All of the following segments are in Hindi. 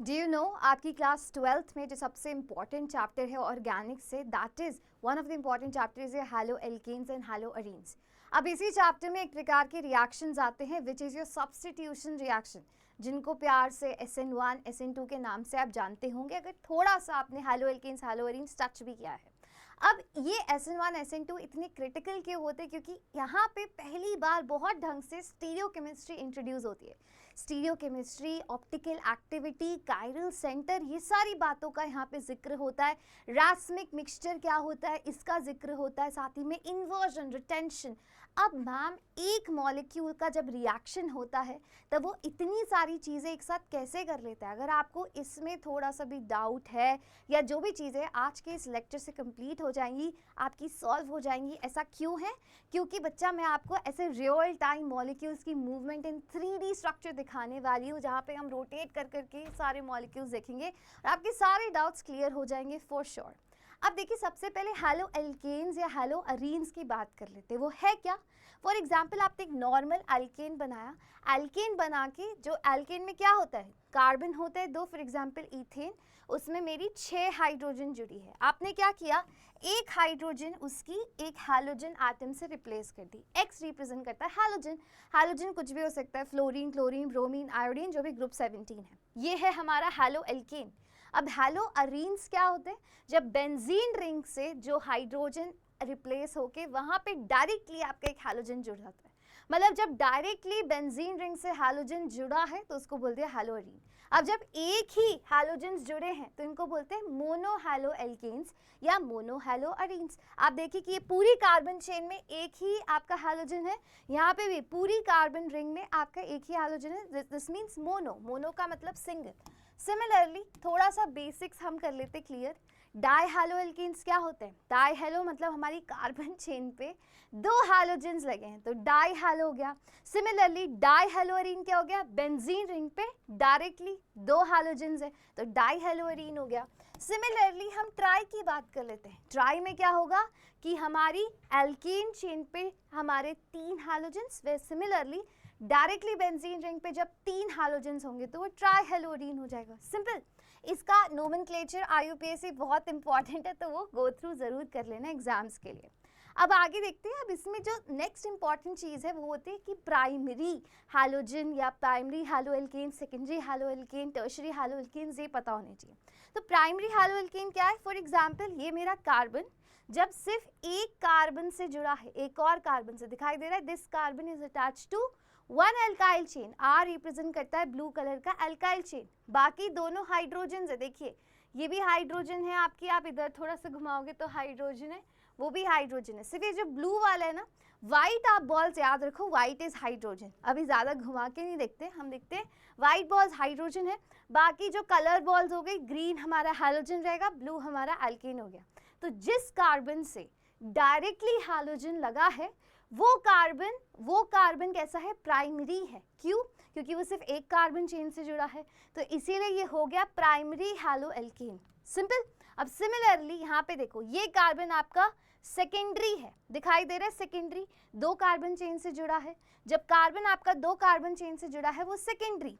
डू यू नो आपकी क्लास 12th में जो सबसे इम्पॉर्टेंट चैप्टर है ऑर्गेनिक से, that is one of the important chapters है haloalkanes and haloarenes. अब इसी चैप्टर में एक प्रकार के रिएक्शंस आते हैं which is your substitution reaction, जिनको प्यार से SN1 SN2 के नाम से आप जानते होंगे अगर थोड़ा सा आपने haloalkanes haloarenes touch भी किया है। अब ये SN1 SN2 इतने क्रिटिकल क्यों होते हैं? क्योंकि यहाँ पे पहली बार बहुत ढंग से स्टीरियोकेमिस्ट्री इंट्रोड्यूस होती है। Stereochemistry, optical activity, chiral centre, ये सारी बातों का यहाँ पे जिक्र होता है। रास्मिक मिक्सचर क्या होता है इसका जिक्र होता है, साथ ही में इन्वर्जन, रिटेंशन। अब मैम एक मॉलिक्यूल का जब रिएक्शन होता है तब वो इतनी सारी चीज़ें एक साथ कैसे कर लेता है? अगर आपको इसमें थोड़ा सा भी डाउट है या जो भी चीज़ें आज के इस लेक्चर से कंप्लीट हो जाएंगी, आपकी सॉल्व हो जाएंगी। ऐसा क्यों है? क्योंकि बच्चा मैं आपको ऐसे रियल टाइम मॉलिक्यूल्स की मूवमेंट इन 3D स्ट्रक्चर दिखाने वाली हूँ, जहाँ पे हम रोटेट कर करके सारे मॉलिक्यूल्स देखेंगे और आपके सारे डाउट्स क्लियर हो जाएंगे फॉर श्योर। अब देखिए सबसे पहले हैलो एल्केन्स या हैलो अरीन्स की बात कर लेते हैं। वो है क्या? फॉर एग्जाम्पल आपने एक नॉर्मल एल्केन बनाया, एल्केन बना के जो एल्केन में क्या होता है, कार्बन होता है दो, फॉर एग्जाम्पल ईथेन, उसमें मेरी 6 हाइड्रोजन जुड़ी है। आपने क्या किया, एक हाइड्रोजन उसकी एक हैलोजन एटम से रिप्लेस कर दी। X रिप्रेजेंट करता है हैलोजन। हैलोजन कुछ भी हो सकता है, फ्लोरीन, क्लोरीन, ब्रोमीन, आयोडीन, जो भी ग्रुप 17 है। ये है हमारा हैलो एल्केन। अब हैलो अरीन्स क्या होते हैं? जब बेंजीन रिंग से जो हाइड्रोजन रिप्लेस होके वहाँ पे डायरेक्टली आपका एक हैलोजन जुड़ जाता है, मतलब जब डायरेक्टली बेंजीन रिंग से हैलोजन जुड़ा है तो उसको बोलते हैं हैलो अरीन। अब जब एक ही हैलोजन्स जुड़े हैं तो इनको बोलते हैं मोनो हैलो एल्केन्स या मोनो हैलो अरीन्स। आप देखिए कि ये पूरी कार्बन चेन में एक ही आपका हैलोजन है, यहाँ पे भी पूरी कार्बन रिंग में आपका एक ही हैलोजन है। दिस मीन्स मोनो, मोनो का मतलब सिंगल। सिमिलरली थोड़ा सा बेसिक्स हम कर लेते क्लियर। डाई हैलो एल्केन्स क्या होते हैं? डाई हैलो मतलब हमारी कार्बन चेन पे 2 हैलोजन्स लगे हैं तो डाई हैलो हो गया। सिमिलरली डाई हैलो अरीन क्या हो गया? बेंजीन रिंग पे डायरेक्टली 2 हैलोजन्स है तो डाई हैलो अरीन हो गया। सिमिलरली हम ट्राई की बात कर लेते हैं। ट्राई में क्या होगा कि हमारी एल्केन चेन पे हमारे 3 हैलोजन्स, वे सिमिलरली डायरेक्टली बेंजीन रिंग पे जब 3 हैलोजन्स होंगे तो वो ट्राई हैलो अरीन हो जाएगा। सिंपल। इसका नोमेनक्लेचर IUPAC बहुत इंपॉर्टेंट है तो वो गो थ्रू ज़रूर कर लेना एग्जाम्स के लिए। अब आगे देखते हैं। अब इसमें जो नेक्स्ट इंपॉर्टेंट चीज़ है वो होती है कि प्राइमरी हैलोजन या primary haloalkane, secondary haloalkane, tertiary haloalkane, ये पता होने चाहिए। तो प्राइमरी हैलो एल्केन क्या है? फॉर एग्जाम्पल ये मेरा कार्बन जब सिर्फ एक कार्बन से जुड़ा है, एक और कार्बन से, दिखाई दे रहा है this carbon is attached to 1 alkyl chain. R represent करता है ब्लू कलर का एल्काइल चेन। बाकी दोनों हाइड्रोजन है, देखिए ये भी हाइड्रोजन है आपकी, आप इधर थोड़ा सा घुमाओगे तो हाइड्रोजन है, वो भी हाइड्रोजन है। सिर्फ ये जो ब्लू वाला है ना, व्हाइट, आप बॉल्स याद रखो, व्हाइट इज हाइड्रोजन। अभी ज़्यादा घुमा के नहीं देखते, हम देखते हैं व्हाइट बॉल्स हाइड्रोजन है। बाकी जो कलर बॉल्स हो गई, ग्रीन हमारा हैलोजन रहेगा, ब्लू हमारा एल्केन हो गया। तो जिस कार्बन से डायरेक्टली हैलोजन लगा है वो कार्बन कैसा है? प्राइमरी है। क्यों? क्योंकि वो सिर्फ एक कार्बन चेन से जुड़ा है तो इसीलिए ये हो गया प्राइमरी हैलो एल्केन। सिंपल। अब सिमिलरली यहाँ पे देखो ये कार्बन आपका सेकेंडरी है, दिखाई दे रहा है सेकेंडरी, 2 कार्बन चेन से जुड़ा है। जब कार्बन आपका 2 कार्बन चेन से जुड़ा है वो सेकेंडरी।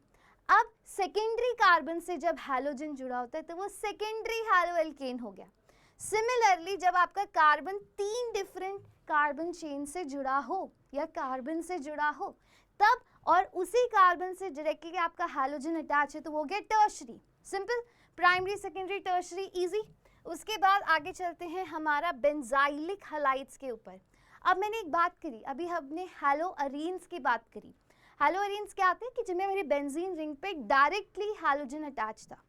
अब सेकेंडरी कार्बन से जब हैलोजन जुड़ा होता है तो वो सेकेंडरी हैलो एल्केन हो गया। सिमिलरली जब आपका कार्बन 3 डिफरेंट कार्बन चेन से जुड़ा हो या कार्बन से जुड़ा हो तब, और उसी कार्बन से डायरेक्टली आपका हैलोजन अटैच है तो वो हो गया tertiary. Simple. Primary, secondary, tertiary, easy. उसके बाद आगे चलते हैं हमारा बेंजाइलिक हैलाइड्स के ऊपर। अब मैंने एक बात करी, अभी हमने हैलो अरीन्स की बात करी। हैलो अरीन्स क्या आते हैं कि जिनमें मेरी बेंजीन रिंग पे डायरेक्टली हैलोजन अटैच था।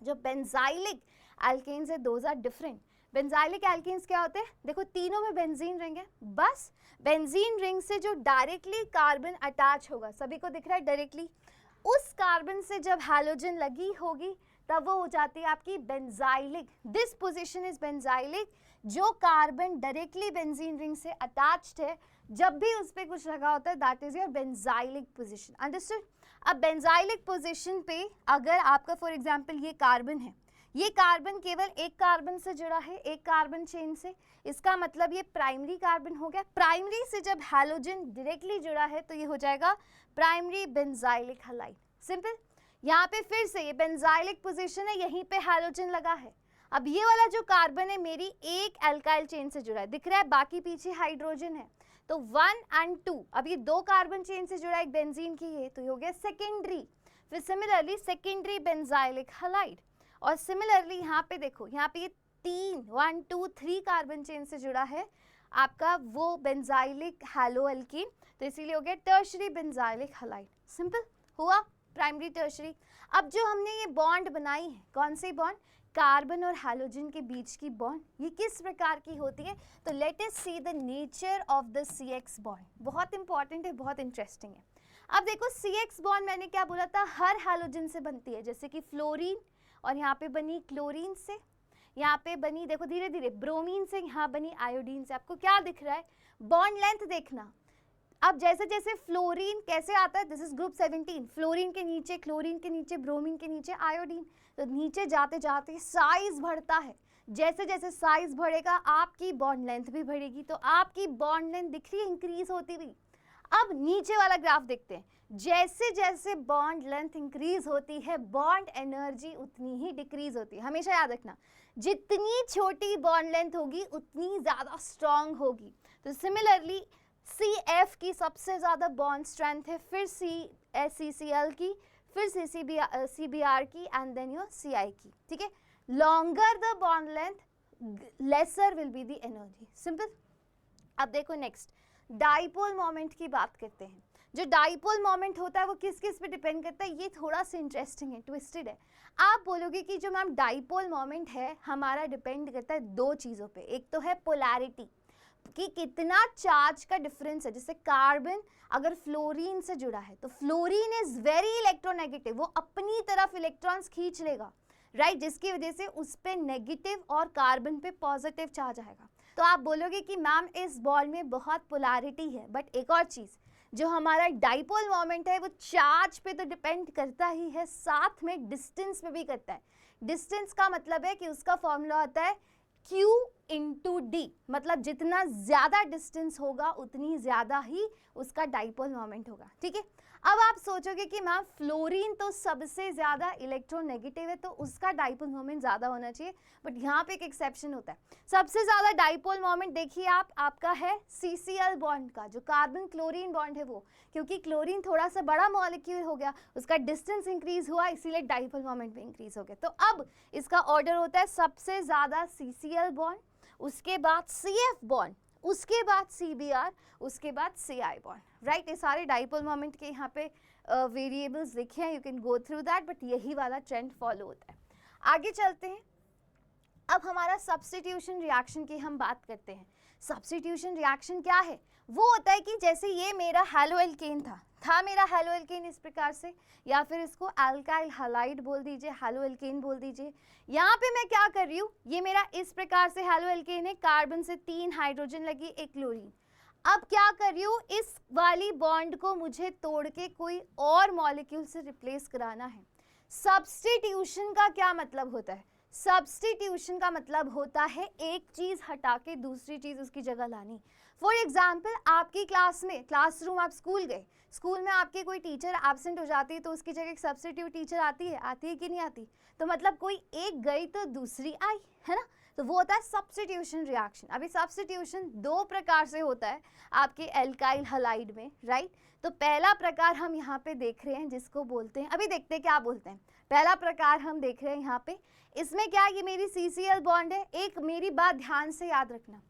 जो बेंजाइलिक एल्केन्स है those are different. Benzylic alkanes क्या होते हैं? देखो तीनों में बेंजीन रिंग है, बस बेंजीन रिंग से जो डायरेक्टली कार्बन अटैच होगा, सभी को दिख रहा है डायरेक्टली, उस कार्बन से जब हैलोजन लगी होगी तब वो हो जाती है आपकी benzylic. This position is benzylic. जो कार्बन डायरेक्टली बेंजीन रिंग से अटैच्ड है, जब भी उस पर कुछ लगा होता है that is your benzylic position. Understood? अब बेंजाइलिक पोजीशन पे अगर आपका फॉर एग्जांपल ये कार्बन है, ये कार्बन केवल एक कार्बन से जुड़ा है, एक कार्बन चेन से, इसका मतलब ये प्राइमरी कार्बन हो गया। प्राइमरी से जब हैलोजन डायरेक्टली जुड़ा है तो ये हो जाएगा प्राइमरी बेंजाइलिक हैलाइड। सिंपल। यहाँ पे फिर से ये बेंजाइलिक पोजीशन है, यहीं पे हैलोजन लगा है। अब ये वाला जो कार्बन है मेरी एक एल्काइल चेन से जुड़ा है, दिख रहा है, बाकी पीछे हाइड्रोजन है, तो 1 and 2, अब ये 2 कार्बन चेन से जुड़ा है, एक बेंजीन की है, तो ये हो गया सेकेंडरी। फिर सिमिलरली सेकेंडरी बेंजाइलिक हैलाइड, और सिमिलरली यहाँ पे देखो, यहाँ पे ये 1 2 3 कार्बन चेन से जुड़ा है आपका वो बेंजाइलिक हैलोएल्कीन, तो इसीलिए हो गया टर्शरी बेंजाइलिक हैलाइड। सिंपल हुआ, प्राइमरी टर्शरी। अब जो हमने ये बॉन्ड बनाई है, कौन सी बॉन्ड, कार्बन और हैलोजन के बीच की बॉन्ड, ये किस प्रकार की होती है, तो let us see the nature of the CX bond. बहुत इंपॉर्टेंट है, बहुत इंटरेस्टिंग है। अब देखो CX बॉन्ड मैंने क्या बोला था, हर हैलोजन से बनती है, जैसे कि फ्लोरीन, और यहाँ पे बनी क्लोरीन से, यहाँ पे बनी देखो धीरे धीरे ब्रोमीन से, यहाँ बनी आयोडीन से। आपको क्या दिख रहा है, बॉन्ड लेंथ देखना। अब जैसे जैसे फ्लोरीन कैसे आता है, दिस इज ग्रुप 17, फ्लोरीन के नीचे क्लोरीन के नीचे ब्रोमीन के नीचे आयोडीन, तो नीचे जाते जाते साइज बढ़ता है। जैसे जैसे साइज बढ़ेगा आपकी बॉन्ड लेंथ भी बढ़ेगी, तो आपकी बॉन्ड लेंथ दिख रही है इंक्रीज होती हुई। अब नीचे वाला ग्राफ देखते हैं, जैसे जैसे बॉन्ड लेंथ इंक्रीज होती है बॉन्ड एनर्जी उतनी ही डिक्रीज होती है। हमेशा याद रखना, जितनी छोटी बॉन्ड लेंथ होगी उतनी ज़्यादा स्ट्रांग होगी। तो सिमिलरली CF की सबसे ज़्यादा बॉन्ड स्ट्रेंथ है, फिर CCl की, फिर CBr की, एंड देन योर CI की। ठीक है, longer the bond length laser will be the energy. Simple. अब देखो नेक्स्ट डाइपोल मोमेंट की बात करते हैं। जो डाइपोल मोमेंट होता है वो किस किस पे डिपेंड करता है, ये थोड़ा सा इंटरेस्टिंग है, ट्विस्टेड है। आप बोलोगे कि जो मैम डाइपोल मोमेंट है हमारा डिपेंड करता है 2 चीज़ों पे, एक तो है पोलैरिटी कि कितना चार्ज का डिफरेंस है। जैसे कार्बन अगर फ्लोरीन से जुड़ा है तो फ्लोरीन इज वेरी इलेक्ट्रोनेगेटिव, वो अपनी तरफ इलेक्ट्रॉन्स खींच लेगा, राइट, जिसकी वजह से उस पे नेगेटिव और कार्बन पे पॉजिटिव चार्ज आएगा। तो आप बोलोगे कि मैम इस बॉन्ड में बहुत पोलैरिटी है, बट एक और चीज़, जो हमारा डाइपोल मोमेंट है वो चार्ज पे तो डिपेंड करता ही है, साथ में डिस्टेंस पे भी करता है। डिस्टेंस का मतलब है कि उसका फॉर्मूला होता है Q इंटू डी, मतलब जितना ज़्यादा डिस्टेंस होगा उतनी ज़्यादा ही उसका डाइपोल मोमेंट होगा। ठीक है, अब आप सोचोगे कि मैम फ्लोरीन तो सबसे ज़्यादा इलेक्ट्रोनेगेटिव है तो उसका डाइपोल मोमेंट ज़्यादा होना चाहिए, बट यहाँ पे एक एक्सेप्शन होता है। सबसे ज़्यादा डाइपोल मोमेंट देखिए आप, आपका है CCl बॉन्ड का, जो कार्बन क्लोरीन बॉन्ड है वो, क्योंकि क्लोरीन थोड़ा सा बड़ा मॉलिक्यूल हो गया, उसका डिस्टेंस इंक्रीज हुआ, इसीलिए डाइपोल मोमेंट भी इंक्रीज हो गया। तो अब इसका ऑर्डर होता है सबसे ज़्यादा CCl बॉन्ड, उसके बाद CF बॉन्ड, उसके बाद CBr, उसके बाद CI बॉन्ड, राइट। ये सारे डाइपोल मोमेंट के यहाँ पे वेरिएबल्स लिखे हैं, you can go through that, but यही वाला ट्रेंड फॉलो होता है। आगे चलते हैं, अब हमारा सब्स्टिट्यूशन रिएक्शन की हम बात करते हैं। सब्स्टिट्यूशन रिएक्शन क्या है, वो होता है कि जैसे ये मेरा हैलोएल्केन था मेरा हैलोएल्केन इस प्रकार से, या फिर इसको अल्काइल हैलाइड बोल दीजिए, हैलोएल्केन बोल दीजिए। यहाँ पे मैं क्या कर रही हूँ, ये मेरा इस प्रकार से हैलोएल्केन है, कार्बन से 3 हाइड्रोजन लगी, एक क्लोरीन। अब क्या कर रही हूँ, इस वाली बॉन्ड को मुझे तोड़ के कोई और मॉलिक्यूल से रिप्लेस कराना है। सब्स्टिट्यूशन का क्या मतलब होता है, सब्स्टिट्यूशन का मतलब होता है एक चीज़ हटा के दूसरी चीज़ उसकी जगह लानी। फॉर एग्जाम्पल आपकी क्लास में, क्लासरूम, आप स्कूल गए, स्कूल में आपकी कोई टीचर एब्सेंट हो जाती है तो उसकी जगह एक सब्स्टिट्यूट टीचर आती है कि नहीं आती, तो मतलब कोई एक गई तो दूसरी आई, है ना, तो वो होता है सब्स्टिट्यूशन रिएक्शन। अभी सब्स्टिट्यूशन 2 प्रकार से होता है आपके एल्काइल हैलाइड में, राइट। तो पहला प्रकार हम यहाँ पे देख रहे हैं जिसको बोलते हैं, अभी देखते हैं क्या बोलते हैं। पहला प्रकार हम देख रहे हैं यहाँ पे, इसमें क्या, ये मेरी CCl बॉन्ड है। एक मेरी बात ध्यान से याद रखना,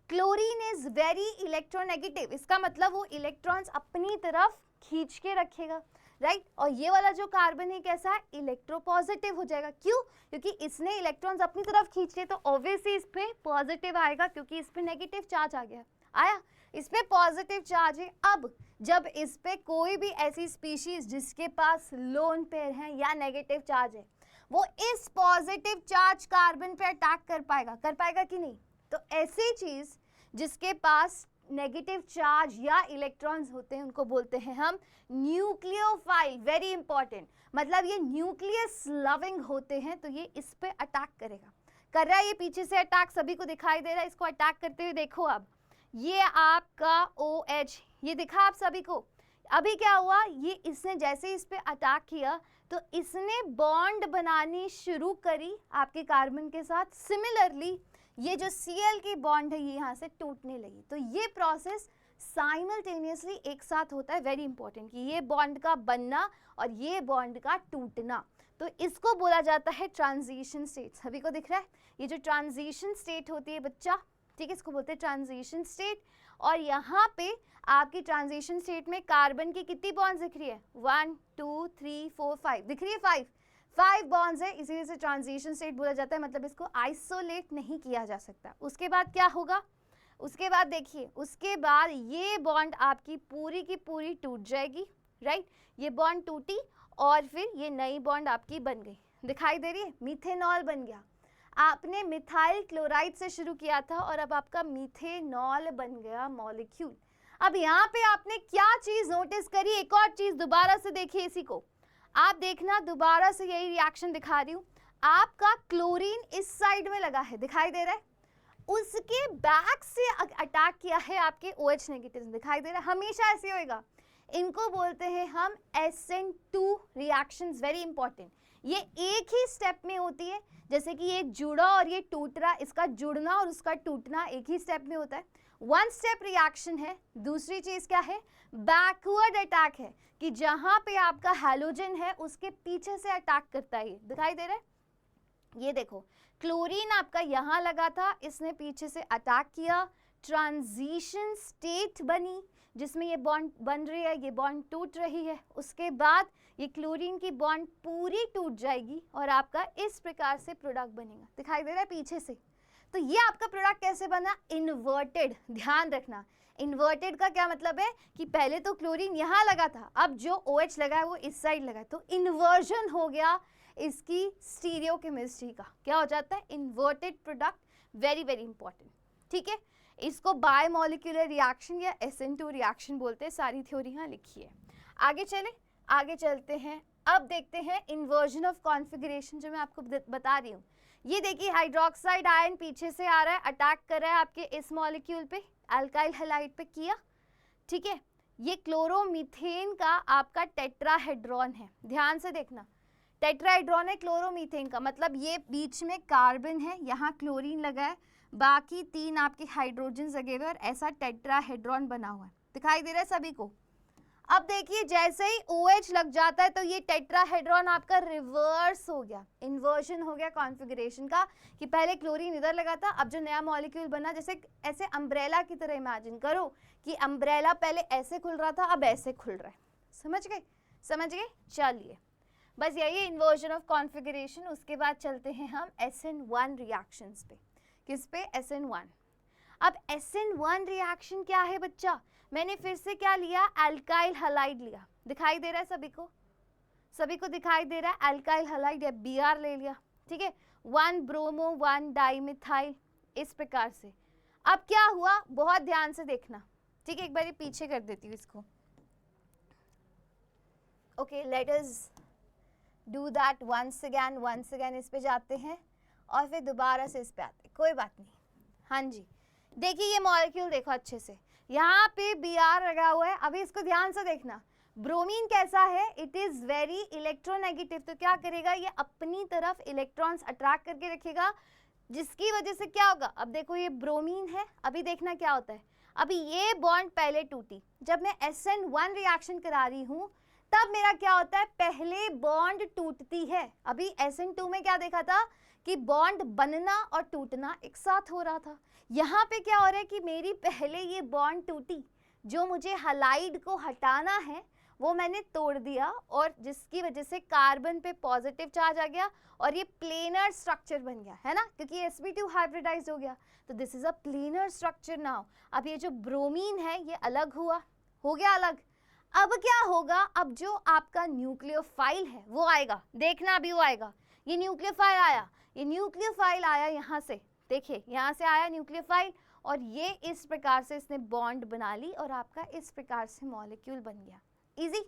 क्लोरीन इज वेरी इलेक्ट्रोनेगेटिव, इसका मतलब वो इलेक्ट्रॉन्स अपनी तरफ खींच के रखेगा, राइट। और ये वाला जो कार्बन है कैसा है, इलेक्ट्रोपॉजिटिव हो जाएगा। क्यों, क्योंकि इसने इलेक्ट्रॉन्स अपनी तरफ खींच लिए, तो ऑब्वियसली इस पे पॉजिटिव आएगा, क्योंकि इस पे नेगेटिव चार्ज आ गया, आया, इस पे पॉजिटिव चार्ज है। अब जब इस पे कोई भी ऐसी स्पीशीज जिसके पास लोन पेयर है या नेगेटिव चार्ज है, वो इस पॉजिटिव चार्ज कार्बन पे अटैक कर पाएगा कि नहीं। तो ऐसी चीज जिसके पास नेगेटिव चार्ज या इलेक्ट्रॉन्स होते हैं उनको बोलते हैं हम न्यूक्लियोफाइल। वेरी इंपॉर्टेंट, मतलब ये न्यूक्लियस लविंग होते हैं, तो ये इस पे अटैक करेगा, कर रहा है, ये पीछे से अटैक सभी को दिखाई दे रहा है, इसको अटैक करते हुए देखो। अब ये आपका OH, ये दिखा आप सभी को, अभी क्या हुआ, ये इसने जैसे ही इस पे अटैक किया तो इसने बॉन्ड बनानी शुरू करी आपके कार्बन के साथ। सिमिलरली ये जो Cl की बॉन्ड है ये यहाँ से टूटने लगी। तो ये प्रोसेस साइमल्टेनियसली एक साथ होता है, वेरी इंपॉर्टेंट, कि ये बॉन्ड का बनना और ये बॉन्ड का टूटना। तो इसको बोला जाता है ट्रांजिशन स्टेट। सभी को दिख रहा है ये जो ट्रांजिशन स्टेट होती है बच्चा, ठीक है, इसको बोलते हैं ट्रांजिशन स्टेट। और यहाँ पे आपकी ट्रांजिशन स्टेट में कार्बन की कितनी बॉन्ड्स दिख रही है, 1 2 3 4 5 दिख रही है, 5 बॉन्ड्स है, इसीलिए से ट्रांजिशन स्टेट बोला जाता है, मतलब इसको आइसोलेट नहीं किया जा सकता। उसके बाद क्या होगा, उसके बाद देखिए, उसके बाद ये बॉन्ड आपकी पूरी की पूरी टूट जाएगी, राइट, ये बॉन्ड टूटी और फिर ये नई बॉन्ड आपकी बन गई, दिखाई दे रही है, मीथेनॉल बन गया। आपने मिथाइल क्लोराइड से शुरू किया था और अब आपका मीथेनॉल बन गया मॉलिक्यूल। अब यहाँ पे आपने क्या चीज नोटिस करी, एक और चीज दोबारा से देखिए, इसी को आप देखना, दोबारा से यही रिएक्शन दिखा रही हूँ। आपका क्लोरीन इस साइड में लगा है, दिखाई दे रहा है, उसके बैक से अटैक किया है आपके OH नेगेटिव, दिखाई दे रहा है, हमेशा ऐसे होएगा। इनको बोलते हैं हम SN2 रिएक्शंस, वेरी इंपॉर्टेंट। ये एक ही स्टेप में होती है, जैसे कि ये जुड़ा और ये टूट रहा, इसका जुड़ना और उसका टूटना एक ही स्टेप में होता है, वन स्टेप रिएक्शन है। दूसरी चीज क्या है, बैकवर्ड अटैक है, कि जहां पे आपका हैलोजन है उसके पीछे से अटैक करता है, ये दिखाई दे रहा है, ये देखो क्लोरीन आपका यहाँ लगा था, इसने पीछे से अटैक किया, ट्रांजिशन स्टेट बनी जिसमें ये बॉन्ड बन रही है, ये बॉन्ड टूट रही है, उसके बाद ये क्लोरीन की बॉन्ड पूरी टूट जाएगी और आपका इस प्रकार से प्रोडक्ट बनेगा, दिखाई दे रहा है पीछे से। तो ये आपका प्रोडक्ट कैसे बना, इन्वर्टेड। ध्यान रखना, इन्वर्टेड का क्या मतलब है कि पहले तो क्लोरीन यहाँ लगा था, अब जो OH लगा है वो इस साइड लगा है, तो इन्वर्जन हो गया इसकी स्टीरियोकेमिस्ट्री का, क्या हो जाता है, inverted product, very very important, ठीक है। इसको बायोमोलिकुलर रिएक्शन या SN2 रिएक्शन बोलते हैं, सारी थ्योरी यहाँ लिखी है। आगे चले, आगे चलते हैं, अब देखते हैं इन्वर्जन ऑफ कॉन्फ़िगरेशन, जो मैं आपको बता रही हूँ। ये देखिए हाइड्रोक्साइड आयन पीछे से आ रहा है, अटैक कर रहा है आपके इस मॉलिक्यूल पे, अल्काइल हैलाइड पे किया, ठीक है। ये क्लोरोमीथेन का आपका टेट्राहेड्रॉन है, ध्यान से देखना, टेट्राहेड्रॉन है क्लोरोमीथेन का, मतलब ये बीच में कार्बन है, यहाँ क्लोरीन लगा है, बाकी 3 आपके हाइड्रोजन लगे हुए और ऐसा टेट्राहेड्रॉन बना हुआ है, दिखाई दे रहा है सभी को। अब देखिए जैसे ही OH लग जाता है तो ये टेट्राहेड्रॉन आपका रिवर्स हो गया, इन्वर्जन हो गया कॉन्फ़िगरेशन का, कि पहले क्लोरीन इधर लगा था, अब जो नया मॉलिक्यूल बना, जैसे ऐसे अम्ब्रेला की तरह इमेजिन करो कि अम्ब्रेला पहले ऐसे खुल रहा था, अब ऐसे खुल रहा है, समझ गए, समझ गए, चलिए बस यही इन्वर्जन ऑफ कॉन्फ़िगरेशन। उसके बाद चलते हैं हम SN1 रिएक्शंस पे, किस पे, SN1। अब SN1 रिएक्शन क्या है बच्चा, मैंने फिर से क्या लिया, अल्काइल हैलाइड लिया, दिखाई दे रहा है सभी को, सभी को दिखाई दे रहा है, अल्काइल हैलाइड या Br ले लिया, ठीक है, 1 ब्रोमो 1 डाइमिथाइल, इस प्रकार से। अब क्या हुआ, बहुत ध्यान से देखना, ठीक है, एक बार पीछे कर देती हूँ इसको, okay, let us do that once again इस पे जाते हैं और फिर दोबारा से इस पे आते हैं, कोई बात नहीं। हाँ जी, देखिए ये मॉलिक्यूल देखो अच्छे से, यहाँ पे Br लगा हुआ है, अभी इसको ध्यान से देखना, ब्रोमीन कैसा है, इट इज वेरी इलेक्ट्रोनेगेटिव, तो क्या करेगा, ये अपनी तरफ इलेक्ट्रॉन्स अट्रैक्ट करके रखेगा, जिसकी वजह से क्या होगा, अब देखो ये ब्रोमीन है, अभी देखना क्या होता है, अभी ये बॉन्ड पहले टूटी, जब मैं SN1 रिएक्शन करा रही हूँ तब मेरा क्या होता है, पहले बॉन्ड टूटती है। अभी SN2 में क्या देखा था कि बॉन्ड बनना और टूटना एक साथ हो रहा था, यहाँ पे क्या हो रहा है कि मेरी पहले ये बॉन्ड टूटी, जो मुझे हैलाइड को हटाना है वो मैंने तोड़ दिया, और जिसकी वजह से कार्बन पे पॉजिटिव चार्ज आ गया और ये प्लेनर स्ट्रक्चर बन गया, है ना, क्योंकि sp2 हाइब्रिडाइज हो गया, तो this is a planar structure now. अब ये जो ब्रोमीन है ये अलग हुआ, हो गया अलग। अब क्या होगा, अब जो आपका न्यूक्लियोफाइल है वो आएगा, देखना अभी वो आएगा, ये न्यूक्लियोफाइल आया, ये न्यूक्लियोफाइल आया यहाँ से, देखिए यहाँ से आया न्यूक्लियोफाइल, और ये इस प्रकार से इसने बॉन्ड बना ली और आपका इस प्रकार से मॉलिक्यूल बन गया। Easy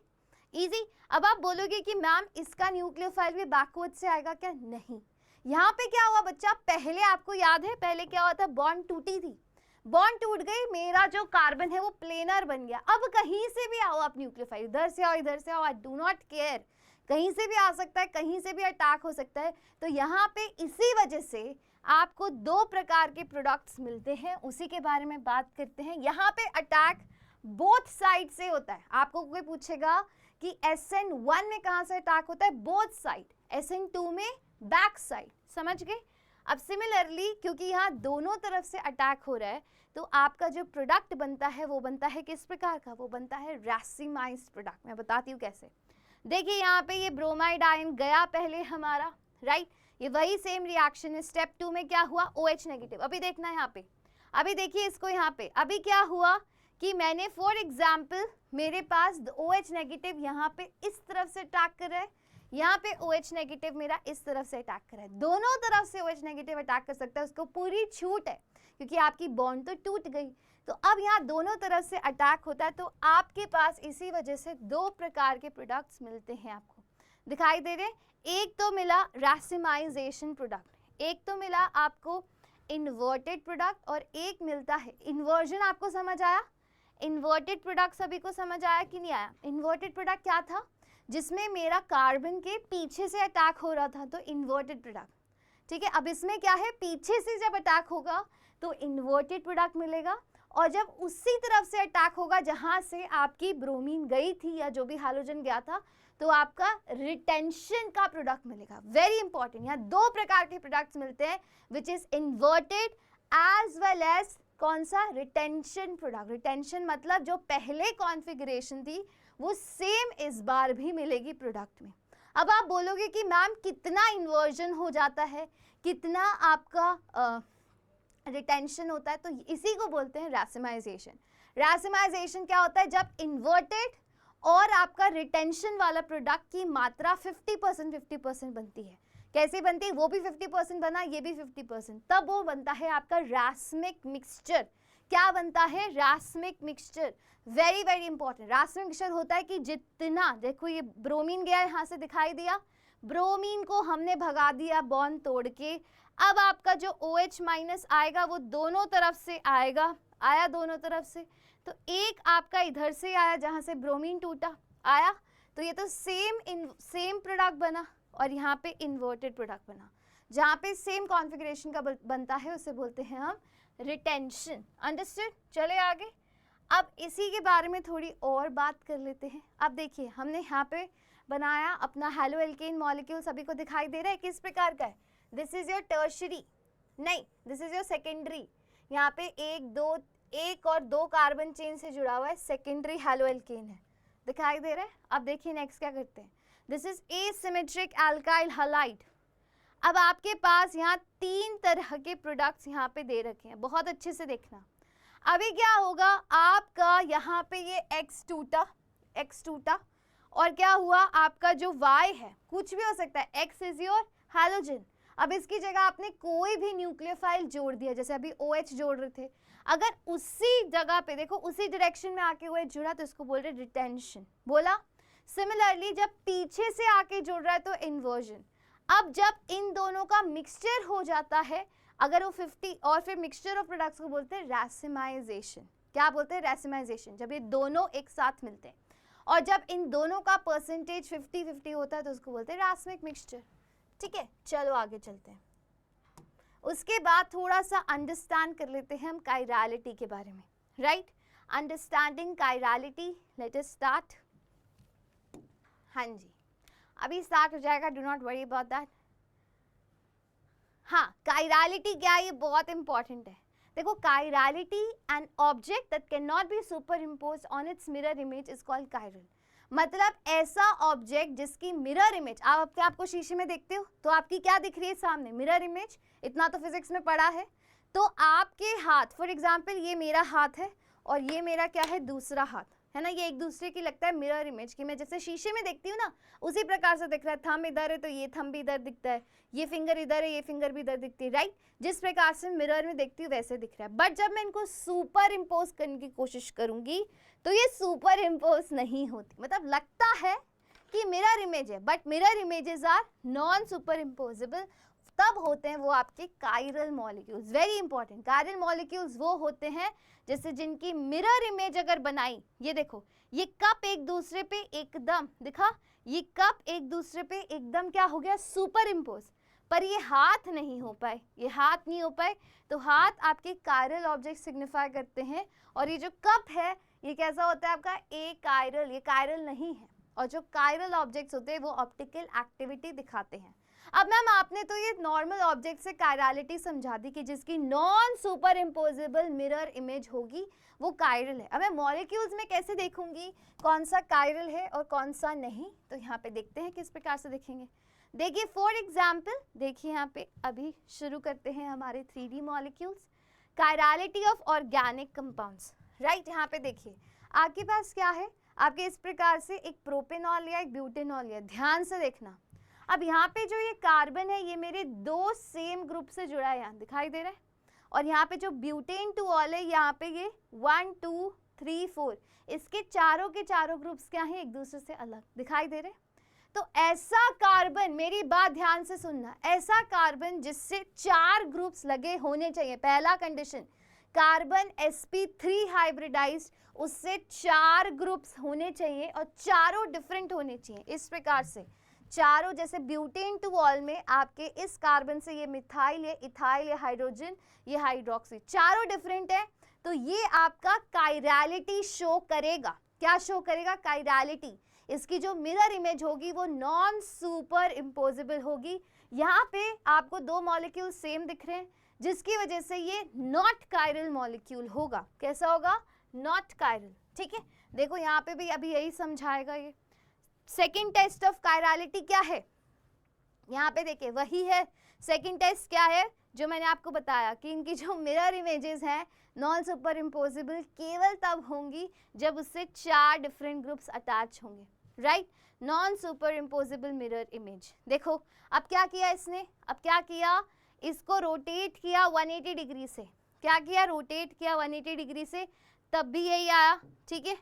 easy. अब आप बोलोगे कि मैम इसका न्यूक्लियोफाइल भी बैकवर्ड से आएगा क्या, नहीं, यहाँ पे क्या हुआ बच्चा, पहले आपको याद है पहले क्या हुआ था, बॉन्ड टूटी थी, बॉन्ड टूट गई, मेरा जो कार्बन है वो प्लेनर बन गया। अब कहीं से भी आओ आप न्यूक्लियोफाइल, इधर से आओ इधर से आओ, आई डू नॉट केयर, कहीं से भी आ सकता है, कहीं से भी अटैक हो सकता है। तो यहाँ पे इसी वजह से आपको दो प्रकार के प्रोडक्ट्स मिलते हैं, उसी के बारे में बात करते हैं। यहाँ पे अटैक बोथ साइड से होता है। आपको कोई पूछेगा कि SN1 में कहाँ से अटैक होता है, बोथ साइड, SN2 में बैक साइड, समझ गए। अब सिमिलरली क्योंकि यहाँ दोनों तरफ से अटैक हो रहा है, तो आपका जो प्रोडक्ट बनता है वो बनता है किस प्रकार का, वो बनता है रैसिमाइज्ड प्रोडक्ट। मैं बताती हूँ कैसे। देखिए यहाँ पे ये ब्रोमाइड आयन गया पहले हमारा, राइट, ये वही सेम रिएक्शन है। स्टेप 2 में क्या हुआ, OH नेगेटिव। अभी देखना है यहाँ पे, अभी देखिए इसको यहाँ पे, अभी क्या हुआ कि मैंने फॉर एग्जाम्पल मेरे पास OH नेगेटिव यहाँ पे इस तरफ से अटैक कर रहा है, यहाँ पे OH नेगेटिव मेरा इस तरफ से अटैक कर रहा है। दोनों तरफ से OH नेगेटिव अटैक कर सकता है, उसको पूरी छूट है क्योंकि आपकी बॉन्ड तो टूट गई। तो अब यहाँ दोनों तरफ से अटैक होता है, तो आपके पास इसी वजह से दो प्रकार के प्रोडक्ट्स मिलते हैं। आपको दिखाई दे रहे, एक तो मिला रैसिमाइजेशन प्रोडक्ट, एक तो मिला आपको इन्वर्टेड प्रोडक्ट, और एक मिलता है इन्वर्जन। आपको समझ आया? इन्वर्टेड प्रोडक्ट सभी को समझ आया कि नहीं आया? इन्वर्टेड प्रोडक्ट क्या था, जिसमें मेरा कार्बन के पीछे से अटैक हो रहा था, तो इन्वर्टेड प्रोडक्ट, ठीक है। अब इसमें क्या है, पीछे से जब अटैक होगा तो इन्वर्टेड प्रोडक्ट मिलेगा, और जब उसी तरफ से अटैक होगा जहां से आपकी ब्रोमीन गई थी या जो भी हाइड्रोजन गया था, तो आपका रिटेंशन का प्रोडक्ट मिलेगा। वेरी इंपॉर्टेंट, यहाँ दो प्रकार के प्रोडक्ट्स मिलते हैं, which is inverted as well as कौन सा, रिटेंशन प्रोडक्ट। रिटेंशन मतलब जो पहले कॉन्फ़िगरेशन थी वो सेम इस बार भी मिलेगी प्रोडक्ट में। अब आप बोलोगे कि मैम कितना इन्वर्जन हो जाता है, कितना आपका रिटेंशन होता है, तो इसी को बोलते हैं रैसिमाइजेशन। रैसिमाइजेशन क्या होता है, जब इन्वर्टेड और आपका रिटेंशन वाला प्रोडक्ट की मात्रा 50% बनती है। कैसे बनती है, वो भी 50% बना, ये भी 50%, तब वो बनता है आपका रैस्मिक मिक्सचर। क्या बनता है, racemic mixture. Very very important. Racemic mixture होता है कि जितना, देखो ये ब्रोमीन गया यहाँ से दिखाई दिया, ब्रोमीन को हमने भगा दिया बॉन्ड तोड़ के, अब आपका जो OH माइनस आएगा वो दोनों तरफ से आएगा, आया दोनों तरफ से, तो एक आपका इधर से आया जहाँ से ब्रोमीन टूटा आया, तो ये तो सेम प्रोडक्ट बना, और यहाँ पे इन्वर्टेड प्रोडक्ट बना। जहाँ पे सेम कॉन्फ़िगरेशन का बनता है उसे बोलते हैं हम रिटेंशन। अंडरस्टूड? चले आगे। अब इसी के बारे में थोड़ी और बात कर लेते हैं। अब देखिए हमने यहाँ पे बनाया अपना हेलो एल्केन मॉलिक्यूल, सभी को दिखाई दे रहा है किस प्रकार का है। दिस इज योर टर्शरी, नहीं दिस इज योर सेकेंडरी। यहाँ पे एक और दो कार्बन चेन से जुड़ा हुआ है, सेकेंडरी हेलो एल्केन है, दिखाई दे रहा है। अब देखिए नेक्स्ट क्या करते हैं, this is asymmetric alkyl halide. अब आपके पास यहाँ तीन तरह के प्रोडक्ट्स यहाँ पे दे रखे हैं, बहुत अच्छे से देखना। अभी क्या होगा, आपका यहाँ पे ये X टूटा, और क्या हुआ, आपका जो Y है कुछ भी हो सकता है, X इज योर हैलोजन। अब इसकी जगह आपने कोई भी न्यूक्लियोफाइल जोड़ दिया, जैसे अभी OH जोड़ रहे थे, अगर उसी जगह पे देखो उसी डायरेक्शन में आके OH जुड़ा तो इसको बोल रहे रिटेंशन, बोला। सिमिलरली जब पीछे से आके जुड़ रहा है तो इन्वर्जन। अब जब इन दोनों का मिक्सचर हो जाता है, अगर वो 50 और फिर मिक्सचर ऑफ प्रोडक्ट्स को बोलते हैं रैसिमाइजेशन। क्या बोलते हैं, रैसिमाइजेशन। जब ये दोनों एक साथ मिलते हैं और जब इन दोनों का परसेंटेज 50-50 होता है तो उसको बोलते हैं रैस्मिक मिक्सचर। ठीक है, चलो आगे चलते हैं। उसके बाद थोड़ा सा अंडरस्टैंड कर लेते हैं हम कायरलिटी के बारे में, right. Understanding chirality, let us start. हाँ जी, अभी स्टार्ट हो जाएगा, do not worry about that. हाँ, कायरलिटी क्या है, ये बहुत इंपॉर्टेंट है। देखो, chirality an object that can not be super impose on it's mirror image is called chiral. मतलब ऐसा ऑब्जेक्ट जिसकी मिरर इमेज, आप अपने आप को शीशे में देखते हो तो आपकी क्या दिख रही है सामने, मिरर इमेज। इतना तो फिजिक्स में पढ़ा है। तो आपके हाथ, फॉर एग्जाम्पल ये मेरा हाथ है और ये मेरा क्या है, दूसरा हाथ है ना, ये एक दूसरे की लगता है मिरर इमेज की। मैं जैसे शीशे में देखती हूँ ना, उसी प्रकार से दिख रहा है। थंब इधर है तो ये थंब भी इधर दिखता है, ये फिंगर इधर है, ये फिंगर भी इधर दिखती है, राइट। जिस प्रकार से मिरर में देखती हूँ वैसे दिख रहा है। बट जब मैं इनको सुपर इम्पोज करने की कोशिश करूंगी तो ये सुपर इम्पोज नहीं होती। मतलब लगता है कि मिरर इमेज है, but mirror images are non superimposable. तब होते हैं वो आपके chiral molecules. Very important, chiral molecules वो होते हैं जैसे जिनकी मिरर इमेज अगर बनाई, ये देखो ये कप एक दूसरे पे एकदम दिखा, ये कप एक दूसरे पे एकदम क्या हो गया, सुपर इम्पोज, पर ये हाथ नहीं हो पाए, ये हाथ नहीं हो पाए, तो हाथ आपके कायरल ऑब्जेक्ट सिग्निफाई करते हैं। और ये जो कप है ये कैसा होता है आपका, ए कायरल, ये कायरल नहीं है। और जो कायरल ऑब्जेक्ट्स होते हैं वो ऑप्टिकल एक्टिविटी दिखाते हैं। अब मैम आपने तो ये नॉर्मल ऑब्जेक्ट से कायरलिटी समझा दी कि जिसकी non super imposable mirror image होगी वो कायरल है। अब मैं मॉलिक्यूल्स में कैसे देखूंगी कौन सा कायरल है और कौन सा नहीं, तो यहाँ पे देखते हैं किस प्रकार से देखेंगे। देखिए फॉर एग्जाम्पल, देखिए यहाँ पे अभी शुरू करते हैं हमारे 3D molecules, chirality of organic compounds, right. यहाँ पे देखिए आपके पास क्या है, आपके इस प्रकार से एक प्रोपेनॉल या एक ब्यूटेनॉल लिया, ध्यान से देखना। अब यहाँ पे जो ये कार्बन है ये मेरे दो सेम ग्रुप से जुड़ा है, यहाँ दिखाई दे रहा है। और यहाँ पे जो ब्यूटेन टू ऑल है यहाँ पे ये 1 2 3 4, इसके चारों के चारों ग्रुप्स क्या हैं, एक दूसरे से अलग दिखाई दे रहे हैं। तो ऐसा कार्बन, मेरी बात ध्यान से सुनना, ऐसा कार्बन जिससे 4 ग्रुप्स लगे होने चाहिए, पहला कंडीशन, कार्बन sp3 हाइब्रिडाइज्ड, उससे 4 ग्रुप्स होने चाहिए और चारों डिफरेंट होने चाहिए। इस प्रकार से चारों, जैसे ब्यूटेन टू ऑल में आपके इस कार्बन से ये मिथाइल, ये इथाइल, ये हाइड्रोजन, ये हाइड्रोक्सी, चारों डिफरेंट है, तो ये आपका कायरलिटी शो करेगा। क्या शो करेगा, कायरलिटी। इसकी जो मिरर इमेज होगी वो नॉन सुपर इम्पोजेबल होगी। यहाँ पे आपको दो मॉलिक्यूल सेम दिख रहे हैं जिसकी वजह से ये नॉट कायरल मॉलिक्यूल होगा। कैसा होगा, नॉट कायरल, ठीक है। देखो यहाँ पे भी अभी यही समझाएगा ये। सेकेंड टेस्ट ऑफ कायरलिटी क्या है, यहाँ पे देखिए वही है। सेकेंड टेस्ट क्या है जो मैंने आपको बताया कि इनकी जो मिरर इमेजेस हैं नॉन सुपर इम्पोजिबल केवल तब होंगी जब उससे 4 डिफरेंट ग्रुप्स अटैच होंगे, right. Non super imposable mirror image. देखो अब क्या किया इसने, अब क्या किया, इसको रोटेट किया 180 डिग्री से, क्या किया, रोटेट किया 180 डिग्री से, तब भी यही आया, ठीक है।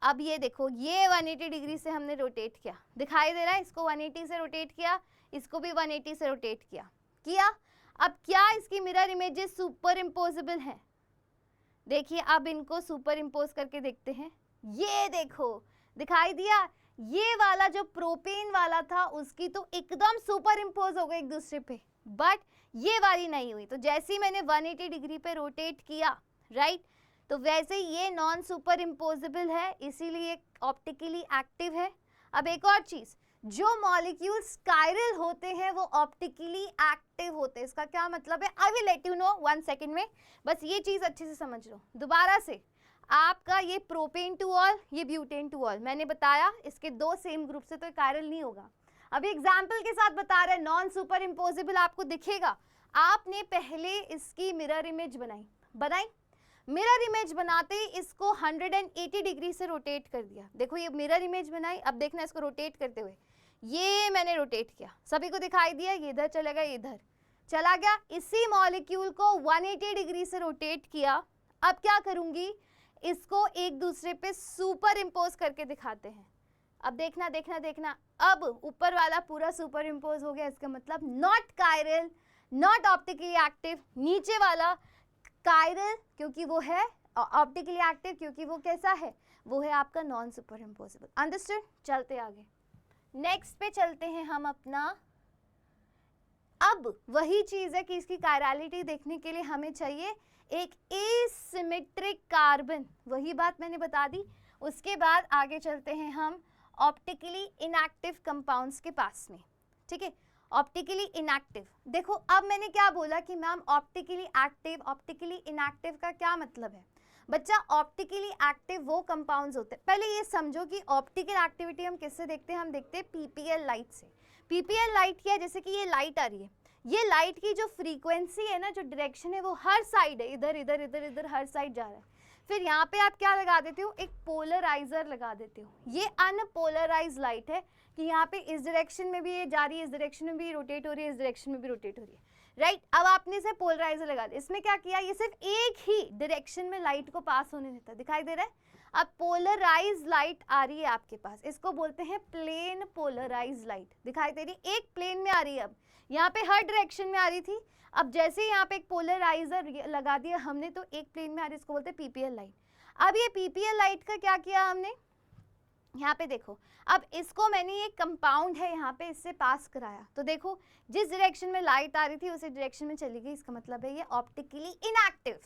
अब ये देखो ये 180 डिग्री से हमने रोटेट किया, दिखाई दे रहा है, इसको 180 से रोटेट किया, इसको भी 180 से रोटेट किया। अब क्या इसकी मिरर इमेजेस सुपर इम्पोजेबल हैं, देखिए अब इनको सुपर इम्पोज करके देखते हैं। ये देखो दिखाई दिया, ये वाला जो प्रोपेन वाला था उसकी तो एकदम सुपर इम्पोज हो गई एक दूसरे पे, बट ये वाली नहीं हुई। तो जैसे ही मैंने 180 डिग्री पे रोटेट किया, राइट, तो वैसे ये नॉन सुपर इम्पोजेबल है, इसीलिए ऑप्टिकली एक्टिव है। अब एक और चीज, जो मॉलिक्यूल्स कायरल होते हैं वो ऑप्टिकली एक्टिव होते हैं। इसका क्या मतलब है, I will let you know 1 second में, बस ये चीज अच्छे से समझ लो। दोबारा से, आपका ये प्रोपेन टू ऑल, ये ब्यूटेन टू ऑल, मैंने बताया इसके 2 सेम ग्रुप से तो कायरल नहीं होगा। अभी एग्जाम्पल के साथ बता रहे हैं, नॉन सुपर इम्पोजेबल आपको दिखेगा। आपने पहले इसकी मिरर इमेज बनाई, मिरर इमेज बनाते ही इसको 180 डिग्री से रोटेट कर दिया। देखो ये मिरर इमेज बनाई, अब देखना इसको रोटेट करते हुए, ये मैंने रोटेट किया, सभी को दिखाई दिया, ये इधर चला गया, इधर चला गया। इसी मॉलिक्यूल को 180 डिग्री से रोटेट किया। अब क्या करूंगी, इसको एक दूसरे पे सुपर इम्पोज करके दिखाते हैं। अब देखना देखना देखना, अब ऊपर वाला पूरा सुपर इम्पोज हो गया, इसका मतलब not chiral, not optically active. नीचे वाला कायरल क्योंकि वो है ऑप्टिकली एक्टिव, क्योंकि वो कैसा है, वो है आपका नॉन सुपर इम्पोजेबल। अंडरस्टूड, चलते आगे, नेक्स्ट पे चलते हैं हम अपना। अब वही चीज है कि इसकी कायरलिटी देखने के लिए हमें चाहिए एक एसिमेट्रिक कार्बन, वही बात मैंने बता दी। उसके बाद आगे चलते हैं हम ऑप्टिकली इनएक्टिव कंपाउंड्स के पास में, ठीक है। ऑप्टिकली इनएक्टिव, देखो अब मैंने क्या बोला कि ma'am optically active, optically inactive का क्या मतलब है बच्चा। ऑप्टिकली एक्टिव वो कंपाउंड्स होते हैं, पहले ये समझो कि ऑप्टिकल एक्टिविटी हम किससे देखते हैं, हम देखते हैं पीपीएल लाइट से। पीपीएल लाइट क्या है, जैसे कि ये लाइट आ रही है, ये लाइट की जो फ्रीक्वेंसी है ना, जो डायरेक्शन है वो हर साइड है, इधर इधर इधर इधर हर साइड जा रहा है। फिर यहाँ पे आप क्या लगा देते हो, एक पोलराइजर लगा देते हो। ये अनपोलराइज लाइट है कि यहाँ पे इस डायरेक्शन में भी ये जा रही है, इस डायरेक्शन में भी रोटेट हो रही है, इस डायरेक्शन में भी रोटेट हो रही है, राइट। अब आपने इसे पोलराइजर लगा दिया, इसमें क्या किया, ये सिर्फ एक ही डायरेक्शन में लाइट को पास होने देता है, दिखाई दे रहा है। अब पोलराइज लाइट आ रही है आपके पास, इसको बोलते हैं प्लेन पोलराइज लाइट, दिखाई दे रही है, एक प्लेन में आ रही है। अब यहाँ पे हर डायरेक्शन में आ रही थी। अब जैसे ही यहाँ पे एक पोलराइजर लगा दिया हमने तो एक प्लेन में आ रही, इसको बोलते हैं पीपीएल लाइट। अब ये पीपीएल लाइट का क्या किया हमने, यहाँ पे देखो, अब इसको मैंने ये कंपाउंड है यहाँ पे इससे पास कराया, तो देखो जिस डायरेक्शन में लाइट आ रही थी उसी डायरेक्शन में चली गई। इसका मतलब है ये ऑप्टिकली इनएक्टिव,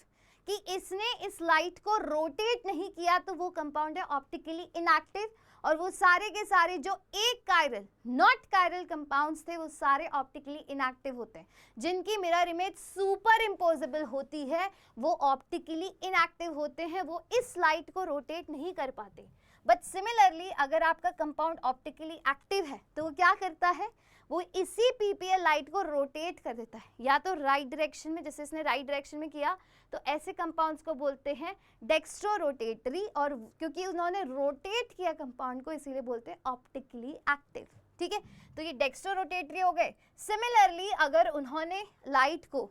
कि इसने इस लाइट को रोटेट नहीं किया तो वो कंपाउंड है ऑप्टिकली इनएक्टिव। और वो सारे के सारे जो एक कायरल नॉट कायरल कंपाउंड्स थे वो सारे ऑप्टिकली इनएक्टिव होते हैं। जिनकी मिरर इमेज सुपर इम्पोजेबल होती है वो ऑप्टिकली इनएक्टिव होते हैं, वो इस लाइट को रोटेट नहीं कर पाते। बट सिमिलरली अगर आपका कंपाउंड ऑप्टिकली एक्टिव है तो वो क्या करता है, वो इसी पीपीएल लाइट को रोटेट कर देता है, या तो राइट डायरेक्शन में, जैसे इसने राइट डायरेक्शन में किया तो ऐसे कंपाउंड्स को बोलते हैं डेक्स्ट्रो रोटेटरी, और क्योंकि उन्होंने रोटेट किया कंपाउंड को इसीलिए बोलते हैं ऑप्टिकली एक्टिव। ठीक है, तो ये डेक्स्ट्रो रोटेटरी हो गए। सिमिलरली अगर उन्होंने लाइट को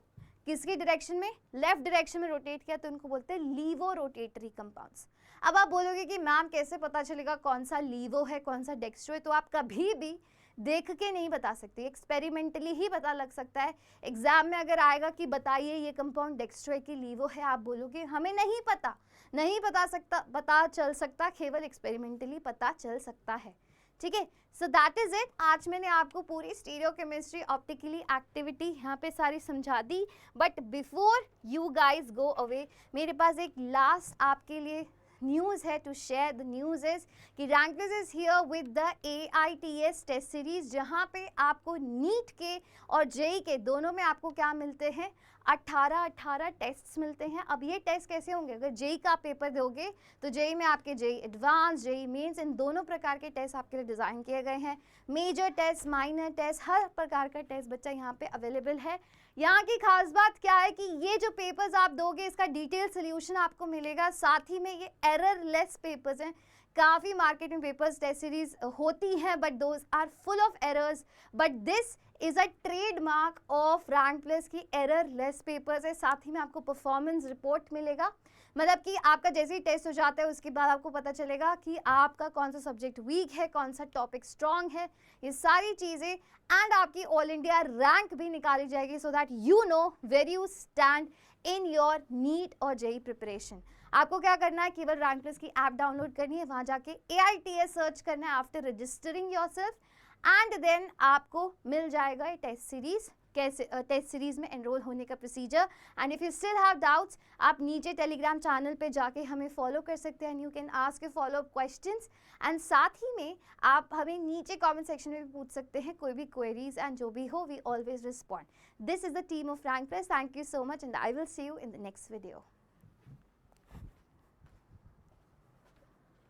किसकी डायरेक्शन में, लेफ्ट डायरेक्शन में रोटेट किया तो उनको बोलते हैं लीवो रोटेटरी कंपाउंड्स। अब आप बोलोगे कि मैम कैसे पता चलेगा कौन सा लीवो है कौन सा डेक्स्ट्रो है, तो आप कभी भी देख के नहीं बता सकते, एक्सपेरिमेंटली ही पता लग सकता है। एग्जाम में अगर आएगा कि बताइए ये कंपाउंड डेक्स्ट्रो है कि लीवो है, आप बोलोगे हमें नहीं पता, नहीं पता चल सकता, केवल एक्सपेरिमेंटली पता चल सकता है। ठीक है, सो दैट इज इट। आज मैंने आपको पूरी स्टीरियो केमिस्ट्री ऑप्टिकली एक्टिविटी यहाँ पे सारी समझा दी। But before you guys go away, मेरे पास एक लास्ट आपके लिए न्यूज़ है to share. The news is कि Rankless is here with the AITS test series, जहाँ पे आपको नीट के और जेई के दोनों में आपको क्या मिलते हैं, 18 टेस्ट्स मिलते हैं। अब ये टेस्ट कैसे होंगे, अगर जेई का आप पेपर दोगे तो जेई में आपके जेई एडवांस, जेई मेंस, इन दोनों प्रकार के टेस्ट आपके लिए डिज़ाइन किए गए हैं। मेजर टेस्ट, माइनर टेस्ट, हर प्रकार का टेस्ट बच्चा यहाँ पे अवेलेबल है। यहाँ की खास बात क्या है कि ये जो पेपर्स आप दोगे इसका डिटेल सोल्यूशन आपको मिलेगा, साथ ही में ये एरर लेस पेपर्स हैं। काफ़ी मार्केट में पेपर्स टेस्ट सीरीज होती हैं but those are full of errors, but this is a trademark of Rank Plus की एरर लेस पेपर्स है। साथ ही में आपको परफॉर्मेंस रिपोर्ट मिलेगा, मतलब कि आपका जैसे ही टेस्ट हो जाता है उसके बाद आपको पता चलेगा कि आपका कौन सा सब्जेक्ट वीक है, कौन सा टॉपिक स्ट्रॉन्ग है, ये सारी चीज़ें, एंड आपकी ऑल इंडिया रैंक भी निकाली जाएगी so that you know where you stand in your NEET और जेई प्रिपरेशन। आपको क्या करना है, केवल रैंक प्लस की ऐप डाउनलोड करनी है, वहाँ जाके AITS सर्च करना है after registering yourself, and then आपको मिल जाएगा ये टेस्ट सीरीज, कैसे टेस्ट सीरीज में एनरोल होने का procedure. And if you still have doubts, आप नीचे टेलीग्राम चैनल पे जाके हमें फॉलो कर सकते हैं, and you can ask A follow up questions, and साथ ही में आप हमें नीचे कमेंट सेक्शन में भी पूछ सकते हैं कोई भी क्वेरीज, एंड जो भी हो we always respond. This is the team of Rank Plus. Thank you so much and I will see you in the next video.